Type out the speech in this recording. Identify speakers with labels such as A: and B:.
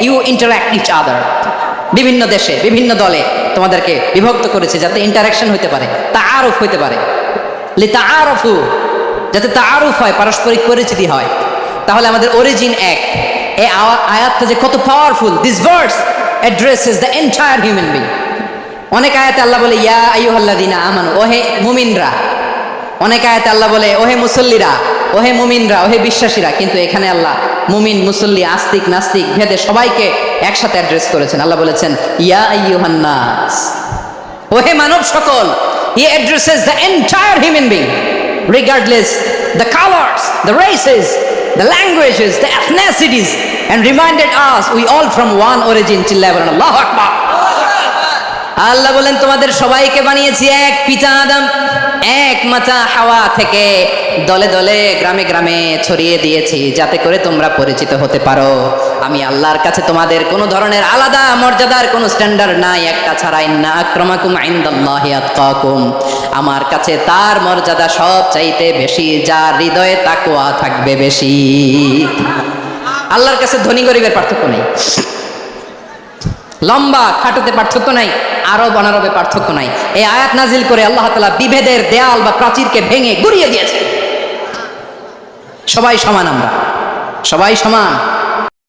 A: You interact each other. বিভিন্ন দেশে বিভিন্ন দলে তোমাদেরকে বিভক্ত করেছে যাতে ইন্টারাকশন হতে পারে, তাআরুফ হতে পারে। লিতাআরফু, যাতে তাআরুফ হয়, পারস্পরিক পরিচিতি হয়। তাহলে আমাদের অরিজিন এক। এই আয়াতটা যে কত powerful! This verse addresses the entire human being. অনেক আয়াতে আল্লাহ বলে ইয়া আইয়ুহাল্লাযীনা আমানু, ওহে মুমিনরা। অনেক আয়াতে আল্লাহ বলে ওহে মুসল্লিরা, ওহে মুমিনরা, ওহে বিশ্বাসীরা। কিন্তু এখানে আল্লাহ মুমিন, মুসল্লি, আস্তিক, নাস্তিক ভেদে সবাইকে একসাথে অ্যাড্রেস করেছেন। আল্লাহ বলেছেন ইয়া আইয়ুহান নাস, ওহে মানব সকল। হি addresses the entire human being regardless the colors, the races, the languages, the ethnicities, and reminded us we all from one origin. চিল্লায় বলেন আল্লাহু আকবার। আল্লাহ বলেন তোমাদের সবাইকে বানিয়েছি এক পিতা আদম, এক মাতা হাওয়া থেকে। দলে দলে গ্রামে গ্রামে ছড়িয়ে দিয়েছি যাতে করে তোমরা পরিচিত হতে পারো। আমি আল্লাহর কাছে তোমাদের কোনো ধরনের আলাদা মর্যাদার কোনো স্ট্যান্ডার্ড নাই একটা ছাড়া। ইন্না আক্রামাকুম ইনদাল্লাহি আতকাকুম, আমার কাছে তার মর্যাদা সব চাইতে বেশি যার হৃদয়ে তাকওয়া থাকবে বেশি। আল্লাহর কাছে ধনী গরিবের পার্থক্য নেই, লম্বা খাটোতে পার্থক্য নাই, আরব অনারবে পার্থক্য নাই। এই আয়াত নাজিল করে আল্লাহ তাআলা বিভেদের দেয়াল বা প্রাচীরকে ভেঙে গুড়িয়ে দিয়েছে। সবাই সমান, আমরা সবাই সমান।